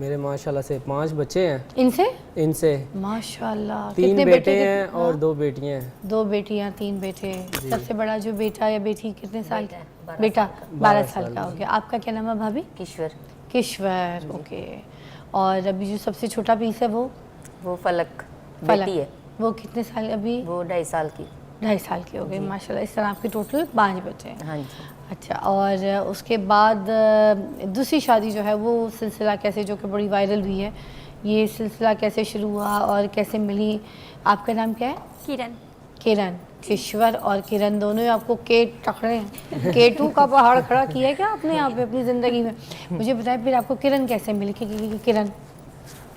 मेरे माशाल्लाह से 5 बच्चे हैं। इनसे माशाल्लाह 3 बेटे हैं और 2 बेटियां हैं। 2 बेटियां 3 बेटे। सबसे बड़ा जो बेटा या बेटी कितने साल का? बेटा 12 साल का हो गया। आपका क्या नाम है भाभी? किश्वर। ओके। और अभी जो सबसे छोटा पीस है वो फलक बेटी है। वो कितने साल अभी? वो 2.5 साल की। 2.5 साल की हो गई माशाल्लाह। इस तरह आपके टोटल 5 बच्चे हैं। हाँ जी। अच्छा, और उसके बाद दूसरी शादी जो है वो सिलसिला कैसे, जो कि बड़ी वायरल हुई है, ये सिलसिला कैसे शुरू हुआ और कैसे मिली? आपका नाम क्या है? किरण। किश्वर और किरण दोनों ही आपको के टकरे हैं। K2 का पहाड़ खड़ा किया है क्या आपने यहाँ पे अपनी ज़िंदगी में? मुझे बताएं फिर आपको किरण कैसे मिली? किरण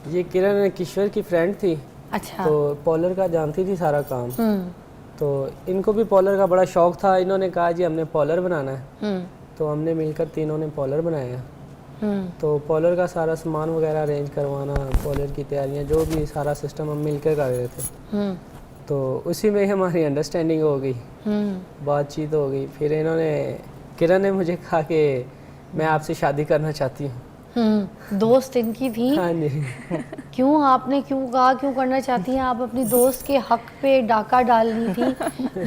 ये किरण किश्वर की फ्रेंड थी। अच्छा। तो पॉलर का जानती थी सारा काम। तो इनको भी पॉलर का बड़ा शौक था। इन्होंने कहा जी हमने पॉलर बनाना है। तो हमने मिलकर तीनों ने पॉलर बनाया। तो पॉलर का सारा सामान वगैरह अरेंज करवाना, पॉलर की तैयारियां, जो भी सारा सिस्टम हम मिलकर कर रहे थे। तो उसी में हमारी अंडरस्टैंडिंग हो गई, बातचीत हो गई। फिर इन्होंने, किरण ने मुझे कहा कि मैं आपसे शादी करना चाहती हूँ। दोस्त इनकी थी? हाँ जी। क्यों आपने क्यों कहा, क्यों करना चाहती हैं आप? अपनी दोस्त के हक पे डाका डालनी थी,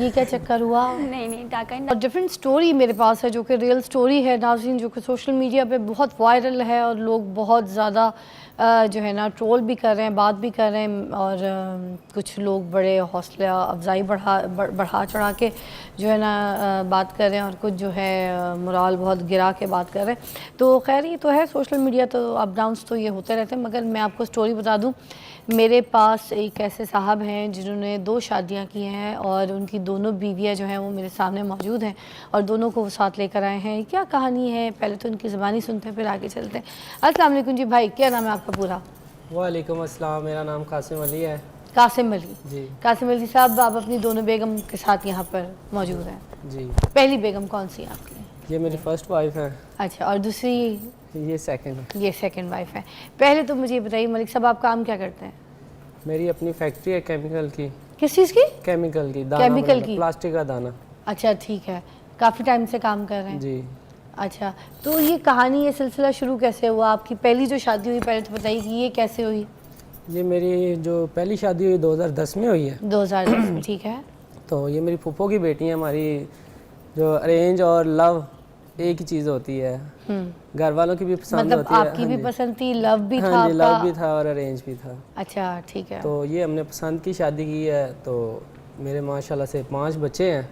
ये क्या चक्कर हुआ? नहीं डाका नहीं। डिफरेंट स्टोरी मेरे पास है जो कि रियल स्टोरी है नाज़रीन, जो कि सोशल मीडिया पे बहुत वायरल है और लोग बहुत ज़्यादा जो है ना ट्रोल भी कर रहे हैं, बात भी कर रहे हैं, और कुछ लोग बड़े हौसला अफजाई बढ़ा चढ़ा के जो है ना बात कर रहे हैं, और कुछ जो है मोराल बहुत गिरा के बात कर रहे हैं। तो खैर ये तो है सोशल मीडिया, तो अप डाउन्स तो ये होते रहते हैं। मगर मैं आपको स्टोरी बता दूं, मेरे पास एक ऐसे साहब हैं जिन्होंने 2 शादियां की हैं और उनकी दोनों बीवियां जो हैं वो मेरे सामने मौजूद हैं और दोनों को वो साथ लेकर आए हैं। क्या कहानी है, पहले तो उनकी ज़बानी सुनते हैं फिर आगे चलते हैं। अस्सलाम वालेकुम जी भाई, क्या नाम है आपका पूरा? वालेकुम अस्सलाम, मेरा नाम कासिम अली है। कासिम अली जी। कासिम अली साहब, आप अपनी दोनों बेगम के साथ यहाँ पर मौजूद हैं। जी। पहली बेगम कौन सी है आपकी? ये मेरी फर्स्ट वाइफ है। अच्छा, और दूसरी? ये सेकंड। ये सेकंड वाइफ है। पहले तो मुझे बताइए मलिक साहब, आप काम क्या करते हैं? मेरी अपनी फैक्ट्री है केमिकल की। किस चीज़ की? केमिकल की, दाना केमिकल की? प्लास्टिक का दाना। अच्छा ठीक है, काफ़ी टाइम से काम कर रहे हैं? जी। अच्छा, तो ये कहानी, ये सिलसिला शुरू कैसे हुआ? आपकी पहली जो शादी हुई, पहले तो बताइए कि ये कैसे हुई? ये मेरी जो पहली शादी हुई 2010 में हुई है। 2010 में, ठीक है। तो ये मेरी फूफो की बेटी है। हमारी जो अरेंज और लव एक ही चीज़ होती है, घर वालों की भी पसंद मतलब होती है। आपकी भी पसंद थी, लव भी था हाँ जी, लव आपका? भी था और अरेंज भी था। अच्छा ठीक है। तो ये हमने पसंद की शादी की है। तो मेरे माशाल्लाह से 5 बच्चे हैं।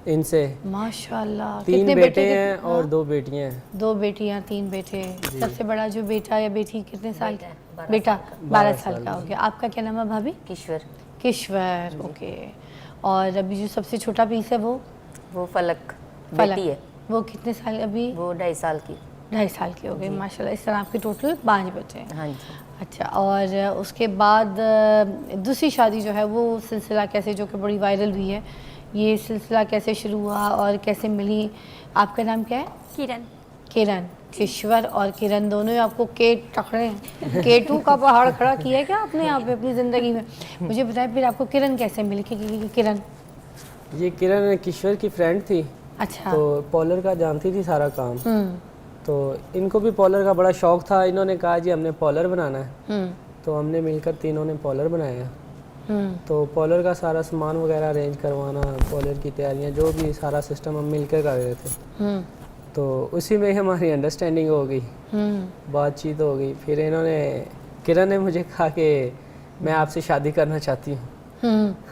इनसे माशाल्लाह 3 बेटे हैं और 2 बेटियां हैं। 2 बेटियां 3 बेटे। सबसे बड़ा जो बेटा या बेटी कितने साल का? बेटा 12 साल का हो गया। आपका क्या नाम है भाभी? किश्वर। ओके। और अभी जो सबसे छोटा पीस है वो फलक बेटी है। वो कितने साल अभी? वो 2.5 साल की। 2.5 साल की हो गई माशाल्लाह। इस तरह आपके टोटल 5 बच्चे हैं। हाँ जी। अच्छा, और उसके बाद दूसरी शादी जो है वो सिलसिला कैसे, जो कि बड़ी वायरल हुई है, ये सिलसिला कैसे शुरू हुआ और कैसे मिली? आपका नाम क्या है? किरण। किश्वर और किरण दोनों ही आपको के टकरे हैं। K2 का पहाड़ खड़ा किया है क्या आपने यहाँ पे अपनी ज़िंदगी में? मुझे बताएं फिर आपको किरण कैसे मिली? किरण ये किरण किश्वर की फ्रेंड थी। अच्छा। तो पॉलर का जानती थी सारा काम। तो इनको भी पॉलर का बड़ा शौक था। इन्होंने कहा जी हमने पॉलर बनाना है। तो हमने मिलकर तीनों ने पॉलर बनाया। तो पॉलर का सारा सामान वगैरह अरेंज करवाना, पॉलर की तैयारियां, जो भी सारा सिस्टम हम मिलकर कर रहे थे। तो उसी में हमारी अंडरस्टैंडिंग हो गई, बातचीत हो गई। फिर इन्होंने, किरण ने मुझे कहा कि मैं आपसे शादी करना चाहती हूँ।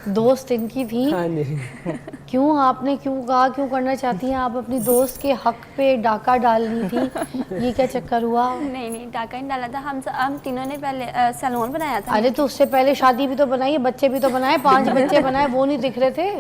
दोस्त इनकी थी? हाँ जी। क्यों आपने क्यों कहा, क्यों करना चाहती हैं आप? अपनी दोस्त के हक पे डाका डालनी थी, ये क्या चक्कर हुआ? नहीं डाका नहीं डाला था। हम तीनों ने पहले सैलून बनाया था। अरे तो उससे पहले शादी भी तो बनाई है, बच्चे भी तो बनाए, 5 बच्चे बनाए, वो नहीं दिख रहे थे?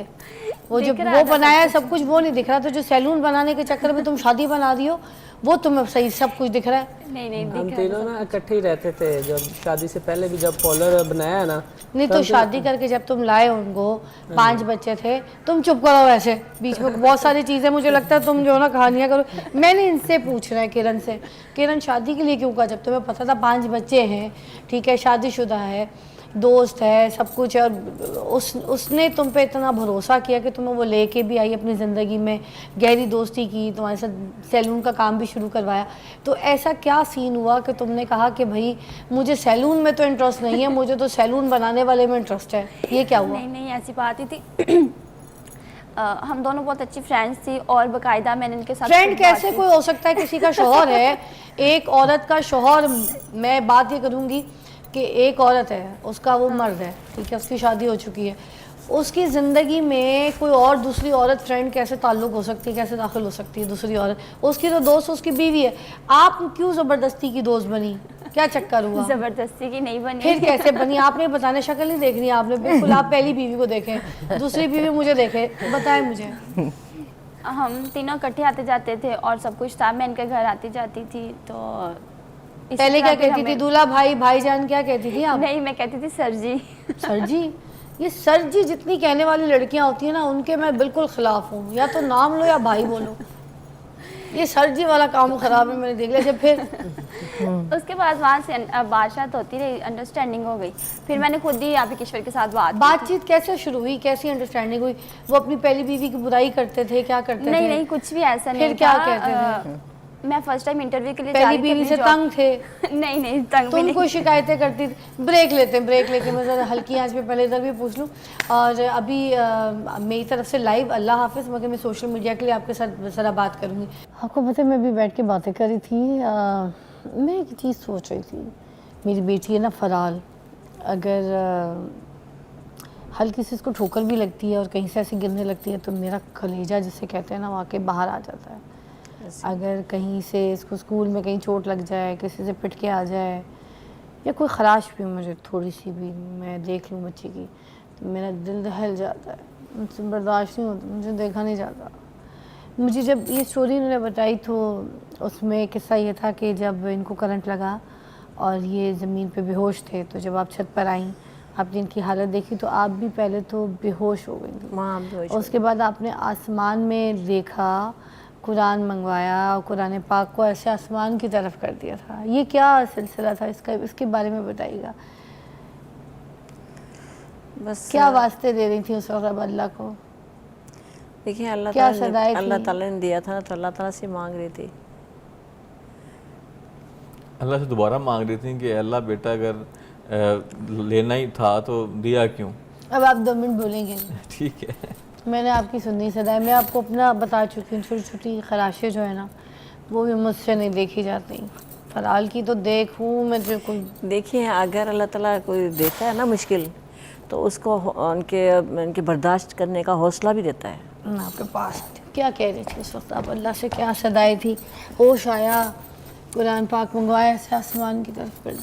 वो जो वो बनाया सब कुछ वो नहीं दिख रहा था, जो सैलून बनाने के चक्कर में तुम शादी बना दी हो वो तुम्हें सही सब कुछ दिख रहा है। नहीं हम तीनों ना इकट्ठे ही रहते थे जब शादी से पहले भी, जब पॉलर बनाया ना। नहीं तो शादी करके जब तुम लाए उनको, 5 बच्चे थे, तुम चुप करो, ऐसे बीच में बहुत सारी चीज़ें, मुझे लगता है तुम जो ना कहानियाँ करो। मैंने इनसे पूछना है किरण से, किरण शादी के लिए क्यों कहा जब तुम्हें पता था 5 बच्चे हैं, ठीक है, शादीशुदा है, दोस्त है, सब कुछ है, और उसने तुम पे इतना भरोसा किया कि तुम्हें वो लेके भी आई अपनी ज़िंदगी में, गहरी दोस्ती की, तुम्हारे साथ सैलून का काम भी शुरू करवाया। तो ऐसा क्या सीन हुआ कि तुमने कहा कि भाई मुझे सैलून में तो इंटरेस्ट नहीं है, मुझे तो सैलून बनाने वाले में इंटरेस्ट है? ये क्या हुआ? नहीं नहीं, ऐसी बात ही थी। हम दोनों बहुत अच्छी फ्रेंड्स थी और बाकायदा मैंने इनके साथ फ्रेंड खूब बात कैसे की। कोई हो सकता है? किसी का शौहर है, एक औरत का शौहर, मैं बात ये करूँगी कि एक औरत है, उसका वो मर्द है, ठीक है, उसकी शादी हो चुकी है, उसकी ज़िंदगी में कोई और दूसरी औरत फ्रेंड कैसे ताल्लुक़ हो सकती है, कैसे दाखिल हो सकती है दूसरी औरत? उसकी तो दोस्त उसकी बीवी है, आप क्यों ज़बरदस्ती की दोस्त बनी? क्या चक्कर हुआ? जबरदस्ती की नहीं बनी। फिर कैसे बनी? आपने बताने, शक्ल नहीं देखनी आपने, बिल्कुल आप पहली बीवी को देखें, दूसरी बीवी मुझे देखे, बताएं मुझे। हम तीनों इकट्ठे आते जाते थे और सब कुछ था, मैं इनके घर आती जाती थी। तो इसी पहले तरह क्या फिर कहती थी? हमें- दूल्हा भाई, भाईजान क्या कहती थी आप? नहीं, मैं कहती थी सर जी। सर जी? ये सर जी जितनी कहने वाली लड़कियां होती हैं ना, उनके मैं बिल्कुल खिलाफ हूँ। या तो नाम लो या भाई बोलो। ये सर जी वाला काम खराब है, मैंने देख लिया। फिर उसके बाद वहाँ से बातचीत होती रही, अंडरस्टैंडिंग हो गई। फिर मैंने खुद ही आप किश्वर के साथ बात की थी। बातचीत कैसे शुरू हुई, कैसी अंडरस्टैंडिंग हुई? वो अपनी पहली बीवी की बुराई करते थे, क्या करते थे? नहीं नहीं, कुछ भी ऐसा नहीं फिर क्या था। कहते थे? मैं फर्स्ट टाइम इंटरव्यू के लिए जा पहली रही थी बीवी अपनी से जॉब- तंग थे? नहीं नहीं, तंग भी तुम नहीं। कोई शिकायतें करती थी? ब्रेक लेते मैं ज़रा हल्की आंच पे पहले इधर भी पूछ लूँ। और अभी मेरी तरफ से लाइव अल्लाह हाफिज़, मगर मैं सोशल मीडिया के लिए आपके साथ ज़रा बात करूँगी। आपको पता है, मैं भी बैठ के बातें कर रही थी, मैं एक चीज़ सोच रही थी। मेरी बेटी है ना फराल, अगर हल्की सी इसको ठोकर भी लगती है और कहीं से ऐसे गिरने लगती है तो मेरा कलेजा जिसे कहते हैं ना, वाकई बाहर आ जाता है। अगर कहीं से इसको स्कूल में कहीं चोट लग जाए, किसी से पिट के आ जाए, या कोई ख़राश भी मुझे थोड़ी सी भी मैं देख लूँ बच्ची की, तो मेरा दिल दहल जाता है, मुझसे बर्दाश्त नहीं होता, मुझे देखा नहीं जाता। मुझे जब ये स्टोरी इन्होंने बताई तो उसमें किस्सा ये था कि जब इनको करंट लगा और ये ज़मीन पे बेहोश थे, तो जब आप छत पर आईं, आपने इनकी हालत देखी तो आप भी पहले तो बेहोश हो गई थी। माँ बेहोश हो उसके बाद आपने आसमान में देखा, कुरान मंगवाया और कुरान पाक को ऐसे आसमान की तरफ कर दिया था। ये क्या सिलसिला था इसका, इसके बारे में बताइएगा। बस क्या वास्ते दे रही थी उस वक्त अल्लाह को? देखिए, अल्लाह क्या ताला सदाएं ने, अल्लाह थी? ताला ने दिया था ना, तो अल्लाह ताला से मांग रही थी। अल्लाह से दोबारा मांग रही थी कि अल्लाह बेटा अगर लेना ही था तो दिया क्यों? अब आप 2 मिनट बोलेंगे। ठीक है, मैंने आपकी सुननी सदाएं, मैं आपको अपना बता चुकी हूँ, छोटी छोटी खराशें जो है ना, वो भी मुझसे नहीं देखी जाती। फराल की तो देखूँ मैं बिल्कुल। देखिए, अगर अल्लाह ताला कोई देता है ना मुश्किल, तो उसको उनके बर्दाश्त करने का हौसला भी देता है। मैं आपके पास क्या कह रही थी उस वक्त आप? अल्लाह से क्या सदाई थी? होश आया, कुरान पाक मंगवाया, ऐसे आसमान की तरफ कर